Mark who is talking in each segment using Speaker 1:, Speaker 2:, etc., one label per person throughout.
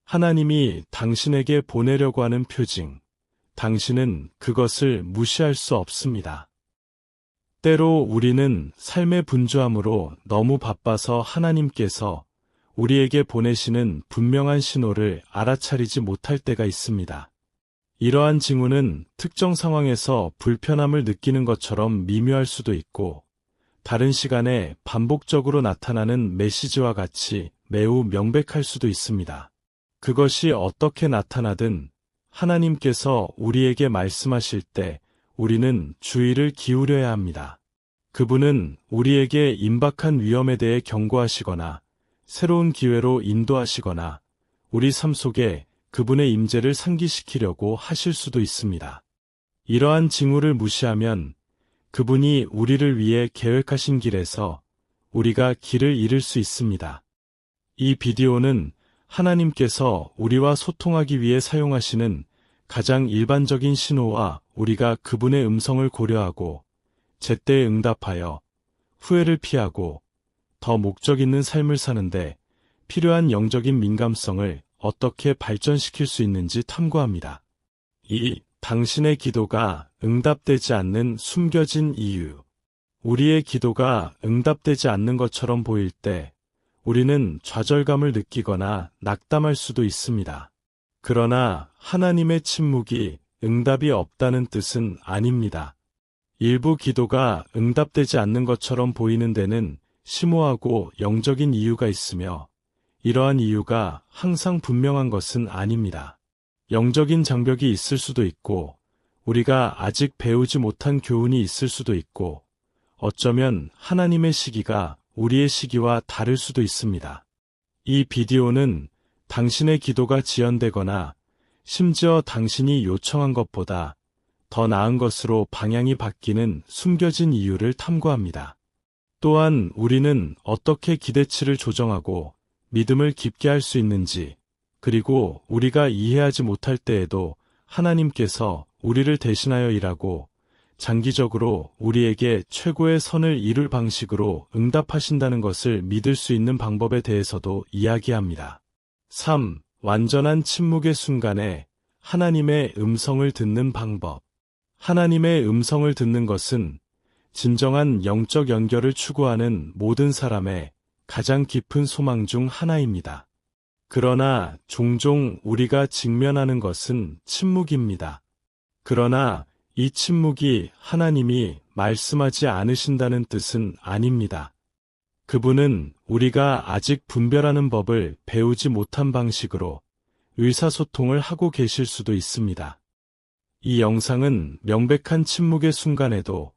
Speaker 1: 하나님이 당신에게 보내려고 하는 표징, 당신은 그것을 무시할 수 없습니다. 때로 우리는 삶의 분주함으로 너무 바빠서 하나님께서 우리에게 보내시는 분명한 신호를 알아차리지 못할 때가 있습니다. 이러한 징후는 특정 상황에서 불편함을 느끼는 것처럼 미묘할 수도 있고, 다른 시간에 반복적으로 나타나는 메시지와 같이 매우 명백할 수도 있습니다. 그것이 어떻게 나타나든 하나님께서 우리에게 말씀하실 때 우리는 주의를 기울여야 합니다. 그분은 우리에게 임박한 위험에 대해 경고하시거나 새로운 기회로 인도하시거나 우리 삶 속에 그분의 임재를 상기시키려고 하실 수도 있습니다. 이러한 징후를 무시하면 그분이 우리를 위해 계획하신 길에서 우리가 길을 잃을 수 있습니다. 이 비디오는 하나님께서 우리와 소통하기 위해 사용하시는 가장 일반적인 신호와 우리가 그분의 음성을 고려하고 제때에 응답하여 후회를 피하고 더 목적 있는 삶을 사는데 필요한 영적인 민감성을 어떻게 발전시킬 수 있는지 탐구합니다. 당신의 기도가 응답되지 않는 숨겨진 이유. 우리의 기도가 응답되지 않는 것처럼 보일 때 우리는 좌절감을 느끼거나 낙담할 수도 있습니다. 그러나 하나님의 침묵이 응답이 없다는 뜻은 아닙니다. 일부 기도가 응답되지 않는 것처럼 보이는 데는 심오하고 영적인 이유가 있으며 이러한 이유가 항상 분명한 것은 아닙니다. 영적인 장벽이 있을 수도 있고 우리가 아직 배우지 못한 교훈이 있을 수도 있고 어쩌면 하나님의 시기가 우리의 시기와 다를 수도 있습니다. 이 비디오는 당신의 기도가 지연되거나 심지어 당신이 요청한 것보다 더 나은 것으로 방향이 바뀌는 숨겨진 이유를 탐구합니다. 또한 우리는 어떻게 기대치를 조정하고 믿음을 깊게 할 수 있는지, 그리고 우리가 이해하지 못할 때에도 하나님께서 우리를 대신하여 일하고 장기적으로 우리에게 최고의 선을 이룰 방식으로 응답하신다는 것을 믿을 수 있는 방법에 대해서도 이야기합니다. 3. 완전한 침묵의 순간에 하나님의 음성을 듣는 방법. 하나님의 음성을 듣는 것은 진정한 영적 연결을 추구하는 모든 사람의 가장 깊은 소망 중 하나입니다. 그러나 종종 우리가 직면하는 것은 침묵입니다. 그러나 이 침묵이 하나님이 말씀하지 않으신다는 뜻은 아닙니다. 그분은 우리가 아직 분별하는 법을 배우지 못한 방식으로 의사소통을 하고 계실 수도 있습니다. 이 영상은 명백한 침묵의 순간에도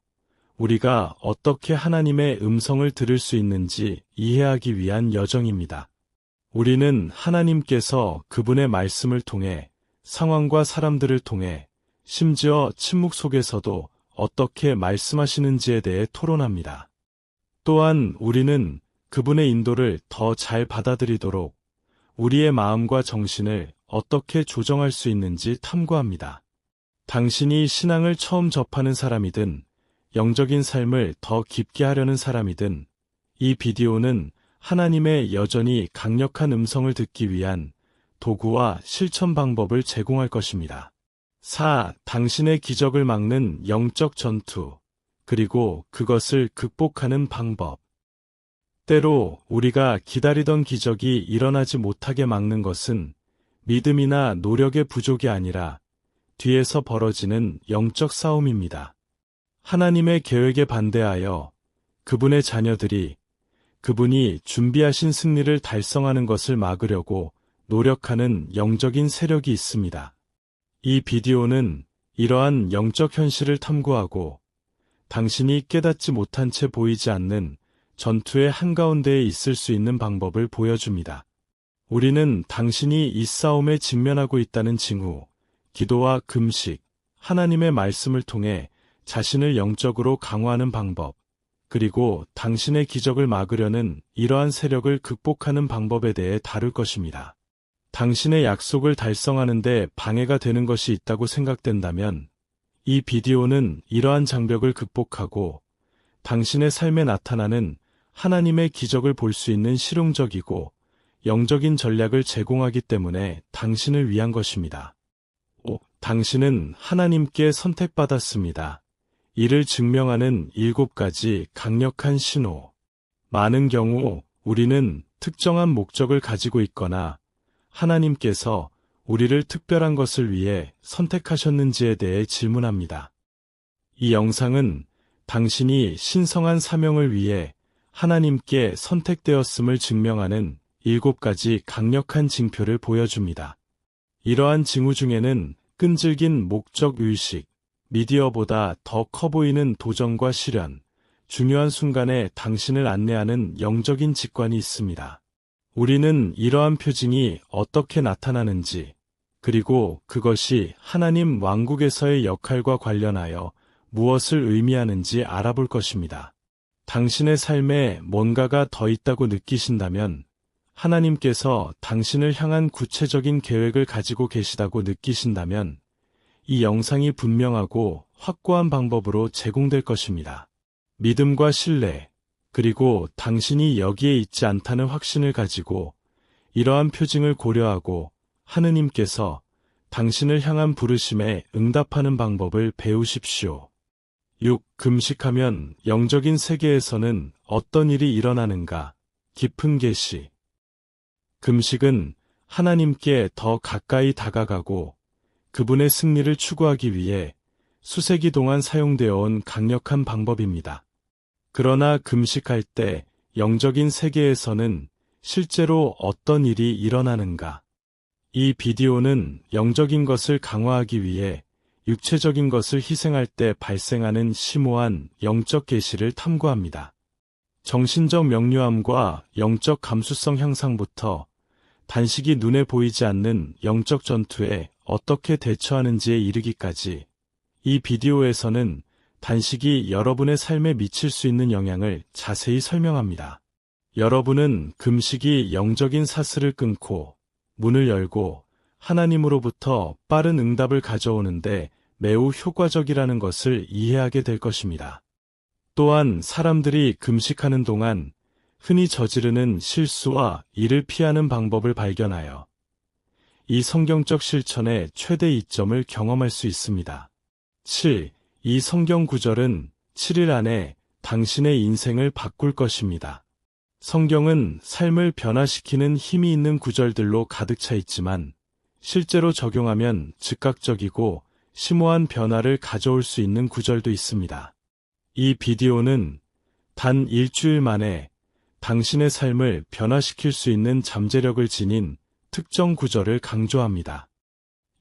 Speaker 1: 우리가 어떻게 하나님의 음성을 들을 수 있는지 이해하기 위한 여정입니다. 우리는 하나님께서 그분의 말씀을 통해 상황과 사람들을 통해 심지어 침묵 속에서도 어떻게 말씀하시는지에 대해 토론합니다. 또한 우리는 그분의 인도를 더 잘 받아들이도록 우리의 마음과 정신을 어떻게 조정할 수 있는지 탐구합니다. 당신이 신앙을 처음 접하는 사람이든 영적인 삶을 더 깊게 하려는 사람이든 이 비디오는 하나님의 여전히 강력한 음성을 듣기 위한 도구와 실천 방법을 제공할 것입니다. 4. 당신의 기적을 막는 영적 전투, 그리고 그것을 극복하는 방법. 때로 우리가 기다리던 기적이 일어나지 못하게 막는 것은 믿음이나 노력의 부족이 아니라 뒤에서 벌어지는 영적 싸움입니다. 하나님의 계획에 반대하여 그분의 자녀들이 그분이 준비하신 승리를 달성하는 것을 막으려고 노력하는 영적인 세력이 있습니다. 이 비디오는 이러한 영적 현실을 탐구하고 당신이 깨닫지 못한 채 보이지 않는 전투의 한가운데에 있을 수 있는 방법을 보여줍니다. 우리는 당신이 이 싸움에 직면하고 있다는 징후, 기도와 금식, 하나님의 말씀을 통해 자신을 영적으로 강화하는 방법, 그리고 당신의 기적을 막으려는 이러한 세력을 극복하는 방법에 대해 다룰 것입니다. 당신의 약속을 달성하는 데 방해가 되는 것이 있다고 생각된다면 이 비디오는 이러한 장벽을 극복하고 당신의 삶에 나타나는 하나님의 기적을 볼 수 있는 실용적이고 영적인 전략을 제공하기 때문에 당신을 위한 것입니다. 5. 당신은 하나님께 선택받았습니다. 이를 증명하는 7가지 강력한 신호. 많은 경우 우리는 특정한 목적을 가지고 있거나 하나님께서 우리를 특별한 것을 위해 선택하셨는지에 대해 질문합니다. 이 영상은 당신이 신성한 사명을 위해 하나님께 선택되었음을 증명하는 7가지 강력한 징표를 보여줍니다. 이러한 징후 중에는 끈질긴 목적 의식, 미디어보다 더 커 보이는 도전과 실현, 중요한 순간에 당신을 안내하는 영적인 직관이 있습니다. 우리는 이러한 표징이 어떻게 나타나는지, 그리고 그것이 하나님 왕국에서의 역할과 관련하여 무엇을 의미하는지 알아볼 것입니다. 당신의 삶에 뭔가가 더 있다고 느끼신다면, 하나님께서 당신을 향한 구체적인 계획을 가지고 계시다고 느끼신다면, 이 영상이 분명하고 확고한 방법으로 제공될 것입니다. 믿음과 신뢰, 그리고 당신이 여기에 있지 않다는 확신을 가지고 이러한 표징을 고려하고 하느님께서 당신을 향한 부르심에 응답하는 방법을 배우십시오. 6. 금식하면 영적인 세계에서는 어떤 일이 일어나는가? 깊은 계시. 금식은 하나님께 더 가까이 다가가고 그분의 승리를 추구하기 위해 수세기 동안 사용되어 온 강력한 방법입니다. 그러나 금식할 때 영적인 세계에서는 실제로 어떤 일이 일어나는가? 이 비디오는 영적인 것을 강화하기 위해 육체적인 것을 희생할 때 발생하는 심오한 영적 계시를 탐구합니다. 정신적 명료함과 영적 감수성 향상부터 단식이 눈에 보이지 않는 영적 전투에 어떻게 대처하는지에 이르기까지 이 비디오에서는 단식이 여러분의 삶에 미칠 수 있는 영향을 자세히 설명합니다. 여러분은 금식이 영적인 사슬을 끊고 문을 열고 하나님으로부터 빠른 응답을 가져오는데 매우 효과적이라는 것을 이해하게 될 것입니다. 또한 사람들이 금식하는 동안 흔히 저지르는 실수와 이를 피하는 방법을 발견하여 이 성경적 실천의 최대 이점을 경험할 수 있습니다. 7. 이 성경 구절은 7일 안에 당신의 인생을 바꿀 것입니다. 성경은 삶을 변화시키는 힘이 있는 구절들로 가득 차 있지만 실제로 적용하면 즉각적이고 심오한 변화를 가져올 수 있는 구절도 있습니다. 이 비디오는 단 일주일 만에 당신의 삶을 변화시킬 수 있는 잠재력을 지닌 특정 구절을 강조합니다.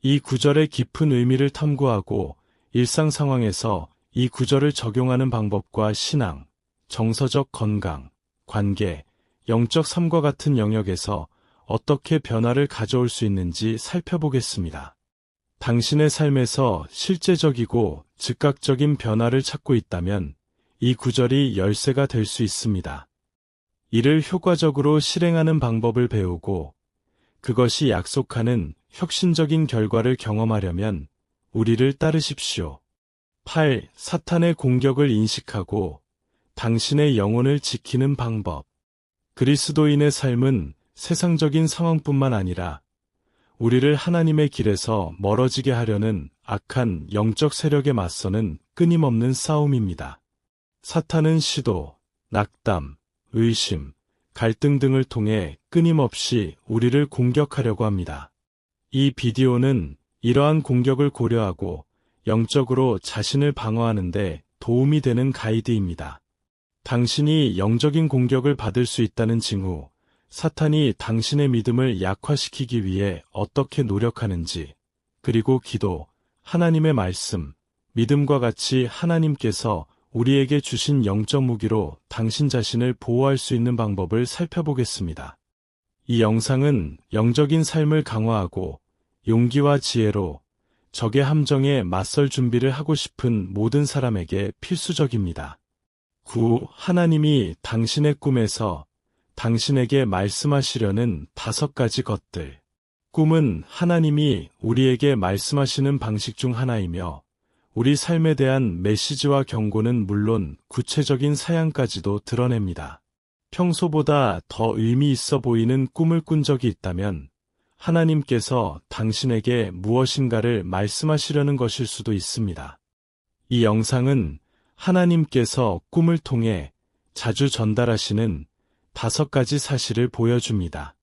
Speaker 1: 이 구절의 깊은 의미를 탐구하고 일상 상황에서 이 구절을 적용하는 방법과 신앙, 정서적 건강, 관계, 영적 삶과 같은 영역에서 어떻게 변화를 가져올 수 있는지 살펴보겠습니다. 당신의 삶에서 실제적이고 즉각적인 변화를 찾고 있다면 이 구절이 열쇠가 될 수 있습니다. 이를 효과적으로 실행하는 방법을 배우고 그것이 약속하는 혁신적인 결과를 경험하려면 우리를 따르십시오. 8. 사탄의 공격을 인식하고 당신의 영혼을 지키는 방법. 그리스도인의 삶은 세상적인 상황뿐만 아니라 우리를 하나님의 길에서 멀어지게 하려는 악한 영적 세력에 맞서는 끊임없는 싸움입니다. 사탄은 시도, 낙담, 의심, 갈등 등을 통해 끊임없이 우리를 공격하려고 합니다. 이 비디오는 이러한 공격을 고려하고 영적으로 자신을 방어하는 데 도움이 되는 가이드입니다. 당신이 영적인 공격을 받을 수 있다는 징후, 사탄이 당신의 믿음을 약화시키기 위해 어떻게 노력하는지, 그리고 기도, 하나님의 말씀, 믿음과 같이 하나님께서 우리에게 주신 영적 무기로 당신 자신을 보호할 수 있는 방법을 살펴보겠습니다. 이 영상은 영적인 삶을 강화하고 용기와 지혜로 적의 함정에 맞설 준비를 하고 싶은 모든 사람에게 필수적입니다. 9. 하나님이 당신의 꿈에서 당신에게 말씀하시려는 5가지 것들. 꿈은 하나님이 우리에게 말씀하시는 방식 중 하나이며 우리 삶에 대한 메시지와 경고는 물론 구체적인 사양까지도 드러냅니다. 평소보다 더 의미 있어 보이는 꿈을 꾼 적이 있다면 하나님께서 당신에게 무엇인가를 말씀하시려는 것일 수도 있습니다. 이 영상은 하나님께서 꿈을 통해 자주 전달하시는 5가지 사실을 보여줍니다.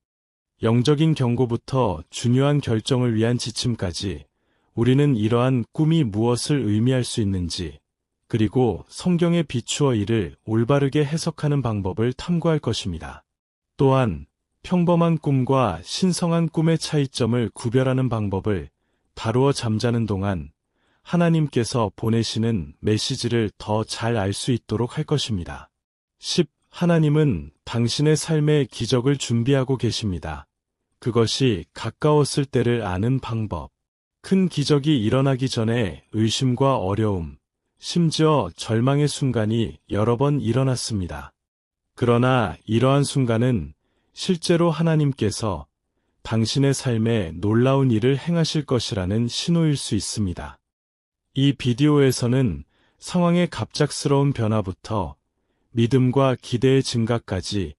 Speaker 1: 영적인 경고부터 중요한 결정을 위한 지침까지 우리는 이러한 꿈이 무엇을 의미할 수 있는지, 그리고 성경에 비추어 이를 올바르게 해석하는 방법을 탐구할 것입니다. 또한 평범한 꿈과 신성한 꿈의 차이점을 구별하는 방법을 다루어 잠자는 동안 하나님께서 보내시는 메시지를 더 잘 알 수 있도록 할 것입니다. 10. 하나님은 당신의 삶에 기적을 준비하고 계십니다. 그것이 가까웠을 때를 아는 방법. 큰 기적이 일어나기 전에 의심과 어려움, 심지어 절망의 순간이 여러 번 일어났습니다. 그러나 이러한 순간은 실제로 하나님께서 당신의 삶에 놀라운 일을 행하실 것이라는 신호일 수 있습니다. 이 비디오에서는 상황의 갑작스러운 변화부터 믿음과 기대의 증가까지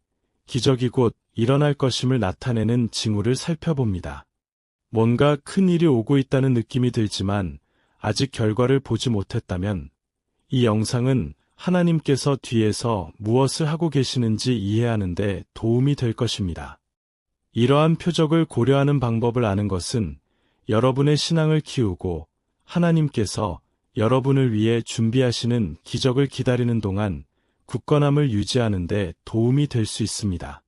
Speaker 1: 기적이 곧 일어날 것임을 나타내는 징후를 살펴봅니다. 뭔가 큰 일이 오고 있다는 느낌이 들지만 아직 결과를 보지 못했다면 이 영상은 하나님께서 뒤에서 무엇을 하고 계시는지 이해하는 데 도움이 될 것입니다. 이러한 표적을 고려하는 방법을 아는 것은 여러분의 신앙을 키우고 하나님께서 여러분을 위해 준비하시는 기적을 기다리는 동안 굳건함을 유지하는 데 도움이 될 수 있습니다.